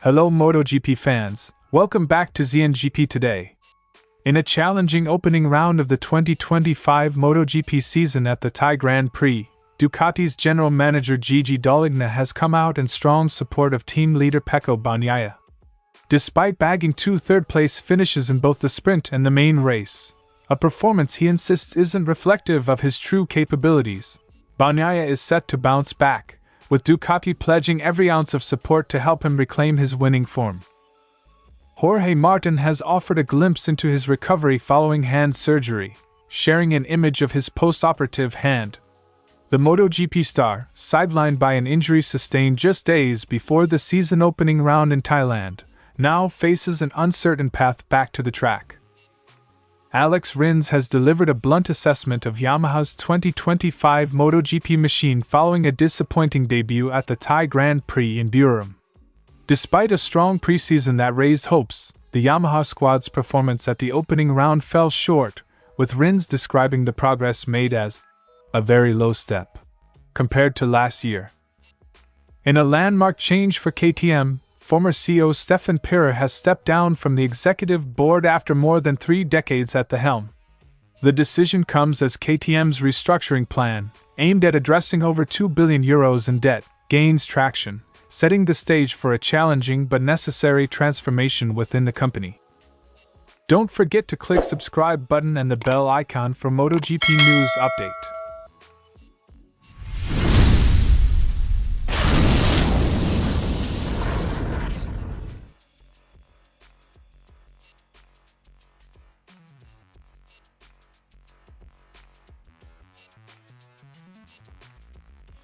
Hello MotoGP fans, welcome back to ZNGP Today. In a challenging opening round of the 2025 MotoGP season at the Thai Grand Prix, Ducati's general manager Gigi Dall'Igna has come out in strong support of team leader Pecco Bagnaia. Despite bagging two third-place finishes in both the sprint and the main race, a performance he insists isn't reflective of his true capabilities, Bagnaia is set to bounce back, with Ducati pledging every ounce of support to help him reclaim his winning form. Jorge Martin has offered a glimpse into his recovery following hand surgery, sharing an image of his post-operative hand. The MotoGP star, sidelined by an injury sustained just days before the season opening round in Thailand, now faces an uncertain path back to the track. Rins has delivered a blunt assessment of Yamaha's 2025 MotoGP machine following a disappointing debut at the Thai Grand Prix in Buram. Despite a strong preseason that raised hopes, the Yamaha squad's performance at the opening round fell short, with Rins describing the progress made as a very low step compared to last year. In a landmark change for KTM, former CEO Stefan Pirer has stepped down from the executive board after more than 3 decades at the helm. The decision comes as KTM's restructuring plan, aimed at addressing over €2 billion in debt, gains traction, setting the stage for a challenging but necessary transformation within the company. Don't forget to click subscribe button and the bell icon for MotoGP news update.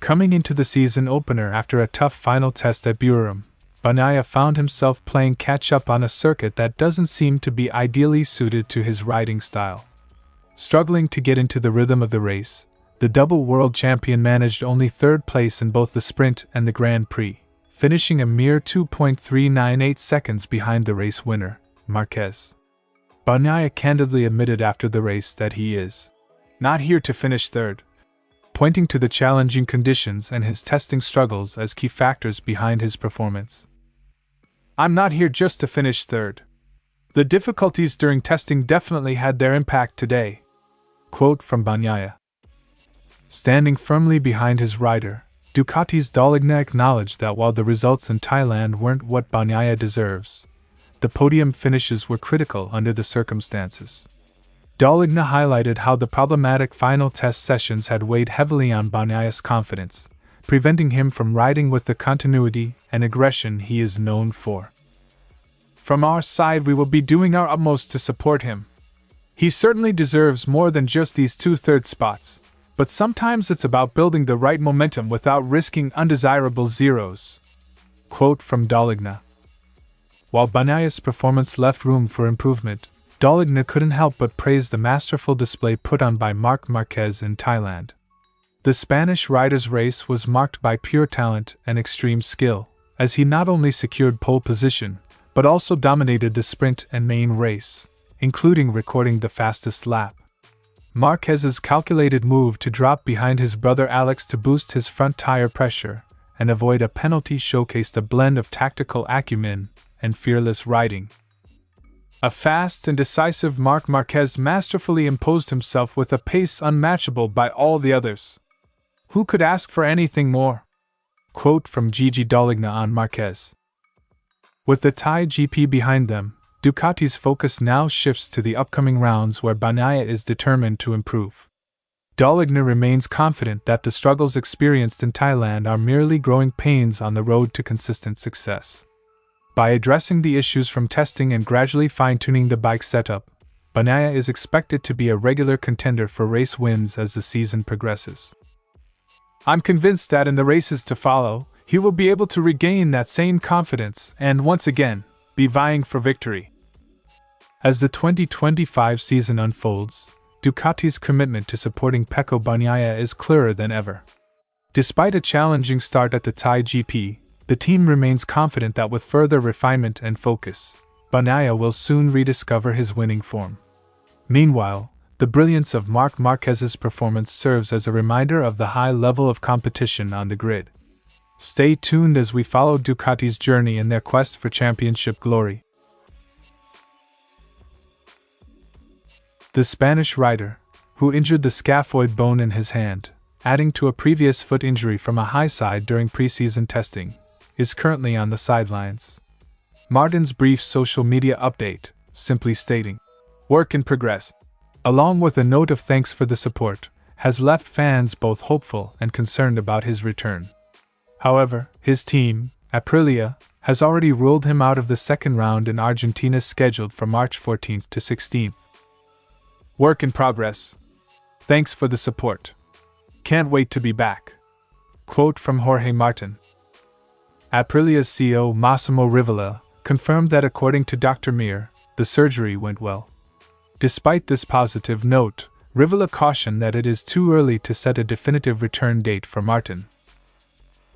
Coming into the season opener after a tough final test at Buram, Bagnaia found himself playing catch-up on a circuit that doesn't seem to be ideally suited to his riding style. Struggling to get into the rhythm of the race, the double world champion managed only third place in both the sprint and the Grand Prix, finishing a mere 2.398 seconds behind the race winner, Marquez. Bagnaia candidly admitted after the race that he is not here to finish third, pointing to the challenging conditions and his testing struggles as key factors behind his performance. "I'm not here just to finish third. The difficulties during testing definitely had their impact today." Quote from Bagnaia. Standing firmly behind his rider, Ducati's Dall'Igna acknowledged that while the results in Thailand weren't what Bagnaia deserves, the podium finishes were critical under the circumstances. Dall'Igna highlighted how the problematic final test sessions had weighed heavily on Bagnaia's confidence, preventing him from riding with the continuity and aggression he is known for. "From our side, we will be doing our utmost to support him. He certainly deserves more than just these 2/3 spots, but sometimes it's about building the right momentum without risking undesirable zeros." Quote from Dall'Igna. While Bagnaia's performance left room for improvement, Dall'Igna couldn't help but praise the masterful display put on by Marc Marquez in Thailand. The Spanish rider's race was marked by pure talent and extreme skill, as he not only secured pole position, but also dominated the sprint and main race, including recording the fastest lap. Marquez's calculated move to drop behind his brother Alex to boost his front tire pressure and avoid a penalty showcased a blend of tactical acumen and fearless riding. A fast and decisive Marc Marquez masterfully imposed himself with a pace unmatchable by all the others. Who could ask for anything more? Quote from Gigi Dall'Igna on Marquez. With the Thai GP behind them, Ducati's focus now shifts to the upcoming rounds where Bagnaia is determined to improve. Dall'Igna remains confident that the struggles experienced in Thailand are merely growing pains on the road to consistent success. By addressing the issues from testing and gradually fine-tuning the bike setup, Bagnaia is expected to be a regular contender for race wins as the season progresses. "I'm convinced that in the races to follow, he will be able to regain that same confidence and, once again, be vying for victory." As the 2025 season unfolds, Ducati's commitment to supporting Pecco Bagnaia is clearer than ever. Despite a challenging start at the Thai GP, the team remains confident that with further refinement and focus, Bagnaia will soon rediscover his winning form. Meanwhile, the brilliance of Marc Marquez's performance serves as a reminder of the high level of competition on the grid. Stay tuned as we follow Ducati's journey in their quest for championship glory. The Spanish rider, who injured the scaphoid bone in his hand, adding to a previous foot injury from a high side during preseason testing, is currently on the sidelines. Martin's brief social media update, simply stating, "Work in progress," along with a note of thanks for the support, has left fans both hopeful and concerned about his return. However, his team, Aprilia, has already ruled him out of the second round in Argentina scheduled for March 14th to 16th. Work in progress. Thanks for the support. Can't wait to be back. Quote from Jorge Martin. Aprilia's CEO Massimo Rivola confirmed that according to Dr. Mir, the surgery went well. Despite this positive note, Rivola cautioned that it is too early to set a definitive return date for Martin.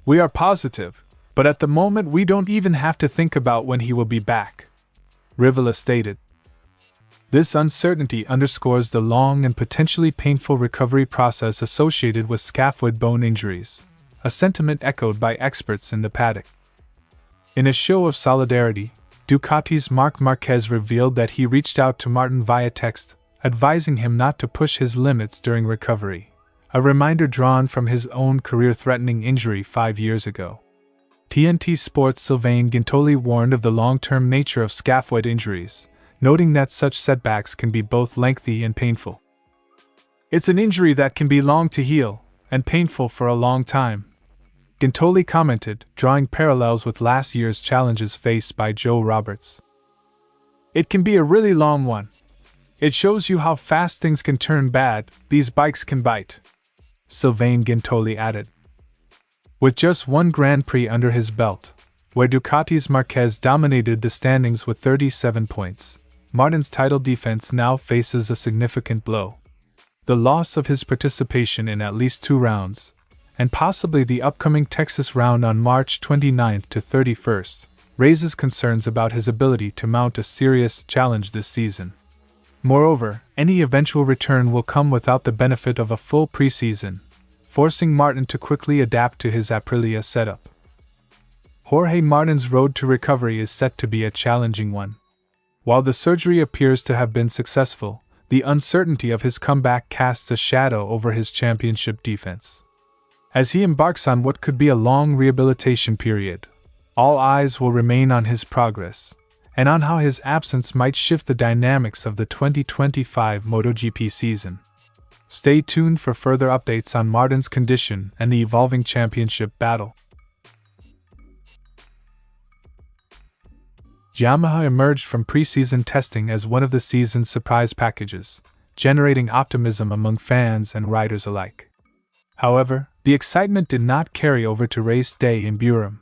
"We are positive, but at the moment we don't even have to think about when he will be back," Rivola stated. This uncertainty underscores the long and potentially painful recovery process associated with scaphoid bone injuries, a sentiment echoed by experts in the paddock. In a show of solidarity, Ducati's Marc Marquez revealed that he reached out to Martin via text, advising him not to push his limits during recovery, a reminder drawn from his own career-threatening injury 5 years ago. TNT Sports' Sylvain Guintoli warned of the long-term nature of scaphoid injuries, noting that such setbacks can be both lengthy and painful. "It's an injury that can be long to heal, and painful for a long time," Guintoli commented, drawing parallels with last year's challenges faced by Joe Roberts. "It can be a really long one. It shows you how fast things can turn bad, these bikes can bite," Sylvain Guintoli added. With just one Grand Prix under his belt, where Ducati's Marquez dominated the standings with 37 points, Martin's title defense now faces a significant blow. The loss of his participation in at least 2 rounds, and possibly the upcoming Texas round on March 29th to 31st, raises concerns about his ability to mount a serious challenge this season. Moreover, any eventual return will come without the benefit of a full preseason, forcing Martin to quickly adapt to his Aprilia setup. Jorge Martin's road to recovery is set to be a challenging one. While the surgery appears to have been successful, the uncertainty of his comeback casts a shadow over his championship defense. As he embarks on what could be a long rehabilitation period, all eyes will remain on his progress, and on how his absence might shift the dynamics of the 2025 MotoGP season. Stay tuned for further updates on Martin's condition and the evolving championship battle. Yamaha emerged from preseason testing as one of the season's surprise packages, generating optimism among fans and riders alike. However, the excitement did not carry over to race day in Buram.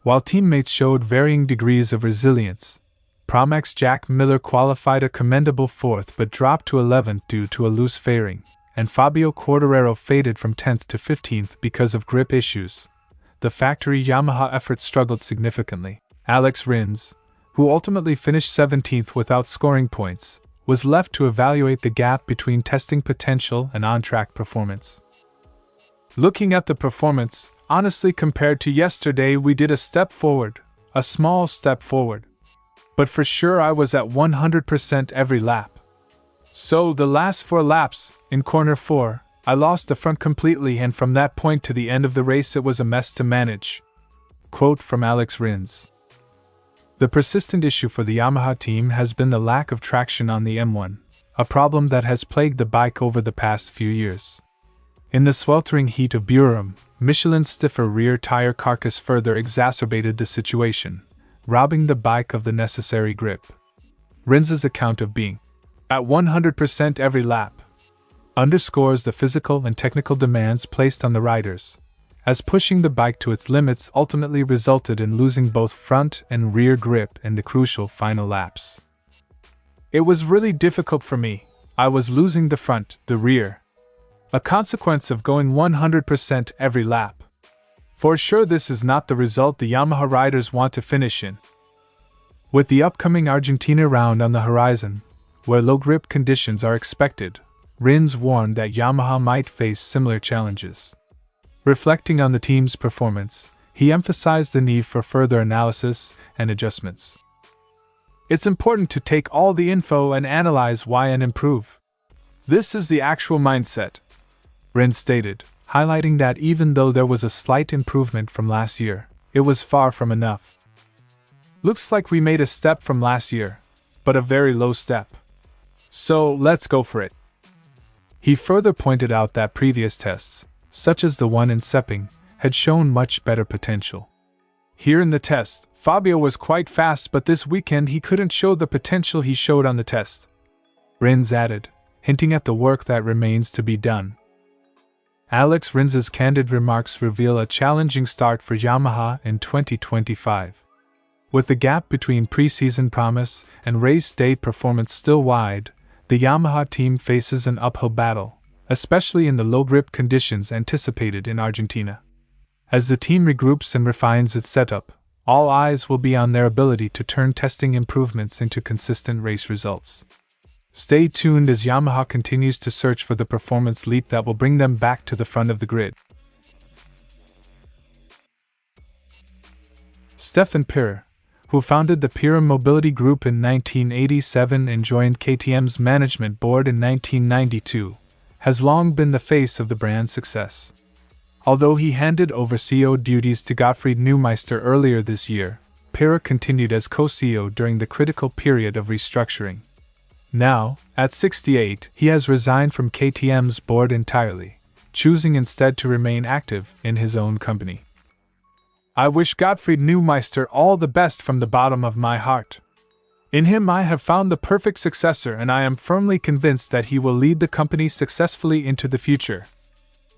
While teammates showed varying degrees of resilience, Pramac Jack Miller qualified a commendable 4th but dropped to 11th due to a loose fairing, and Fabio Quartararo faded from 10th to 15th because of grip issues. The factory Yamaha effort struggled significantly. Alex Rins, who ultimately finished 17th without scoring points, was left to evaluate the gap between testing potential and on-track performance. Looking at the performance, honestly compared to yesterday we did a step forward, a small step forward. But for sure I was at 100% every lap. So the last 4 laps, in corner 4, I lost the front completely and from that point to the end of the race it was a mess to manage." Quote from Alex Rins. The persistent issue for the Yamaha team has been the lack of traction on the M1, a problem that has plagued the bike over the past few years. In the sweltering heat of Buram, Michelin's stiffer rear tire carcass further exacerbated the situation, robbing the bike of the necessary grip. Rins' account of being at 100% every lap underscores the physical and technical demands placed on the riders, as pushing the bike to its limits ultimately resulted in losing both front and rear grip in the crucial final laps. "It was really difficult for me. I was losing the front, the rear. A consequence of going 100% every lap. For sure this is not the result the Yamaha riders want to finish in." With the upcoming Argentina round on the horizon, where low grip conditions are expected, Rins warned that Yamaha might face similar challenges. Reflecting on the team's performance, He emphasized the need for further analysis and adjustments. It's important to take all the info and analyze why and improve. This is the actual mindset, Rins stated, highlighting that even though there was a slight improvement from last year, it was far from enough. Looks like we made a step from last year, but a very low step. So let's go for it. He further pointed out that previous tests, such as the one in Sepang, had shown much better potential. Here in the test, Fabio was quite fast, but this weekend he couldn't show the potential he showed on the test, Rins added, hinting at the work that remains to be done. Alex Rins's candid remarks reveal a challenging start for Yamaha in 2025. With the gap between preseason promise and race day performance still wide, the Yamaha team faces an uphill battle, especially in the low-grip conditions anticipated in Argentina. As the team regroups and refines its setup, all eyes will be on their ability to turn testing improvements into consistent race results. Stay tuned as Yamaha continues to search for the performance leap that will bring them back to the front of the grid. Stefan Pierer, who founded the Pierer Mobility Group in 1987 and joined KTM's management board in 1992, has long been the face of the brand's success. Although he handed over CEO duties to Gottfried Neumeister earlier this year, Pierer continued as co-CEO during the critical period of restructuring. Now, at 68, he has resigned from KTM's board entirely, choosing instead to remain active in his own company. I wish Gottfried Neumeister all the best from the bottom of my heart. In him I have found the perfect successor, and I am firmly convinced that he will lead the company successfully into the future.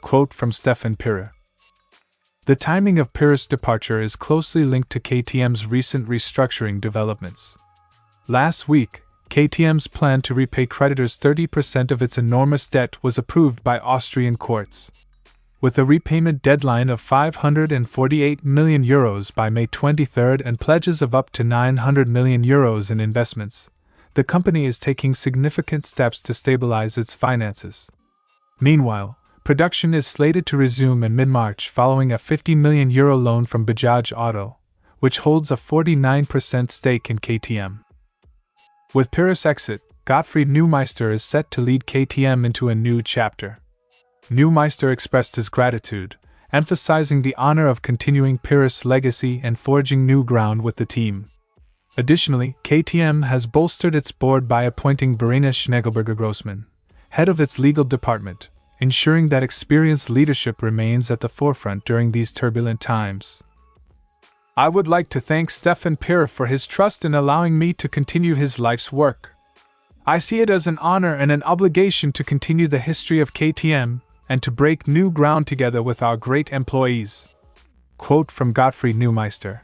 Quote from Stefan Pierer. The timing of Pierer's departure is closely linked to KTM's recent restructuring developments. Last week, KTM's plan to repay creditors 30% of its enormous debt was approved by Austrian courts. With a repayment deadline of €548 million by May 23 and pledges of up to €900 million in investments, the company is taking significant steps to stabilize its finances. Meanwhile, production is slated to resume in mid-March following a €50 million loan from Bajaj Auto, which holds a 49% stake in KTM. With Pierer's exit, Gottfried Neumeister is set to lead KTM into a new chapter. Neumeister expressed his gratitude, emphasizing the honor of continuing Pierer's legacy and forging new ground with the team. Additionally, KTM has bolstered its board by appointing Verena Schnegelberger-Grossman, head of its legal department, ensuring that experienced leadership remains at the forefront during these turbulent times. I would like to thank Stefan Pierer for his trust in allowing me to continue his life's work. I see it as an honor and an obligation to continue the history of KTM and to break new ground together with our great employees. Quote from Gottfried Neumeister.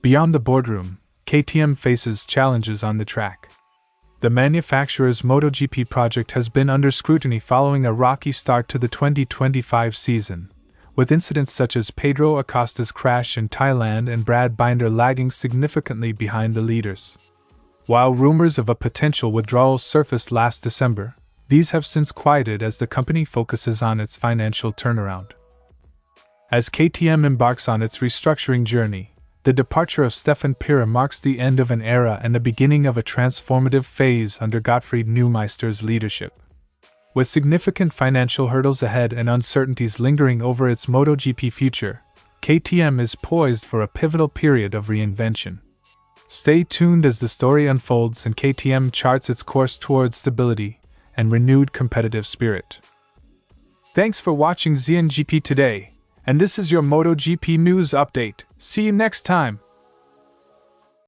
Beyond the boardroom, KTM faces challenges on the track. The manufacturer's MotoGP project has been under scrutiny following a rocky start to the 2025 season, with incidents such as Pedro Acosta's crash in Thailand and Brad Binder lagging significantly behind the leaders. While rumors of a potential withdrawal surfaced last December, these have since quieted as the company focuses on its financial turnaround. As KTM embarks on its restructuring journey, the departure of Stefan Pierer marks the end of an era and the beginning of a transformative phase under Gottfried Neumeister's leadership. With significant financial hurdles ahead and uncertainties lingering over its MotoGP future, KTM is poised for a pivotal period of reinvention. Stay tuned as the story unfolds and KTM charts its course towards stability and renewed competitive spirit. Thanks for watching ZNGP Today, and this is your MotoGP news update. See you next time.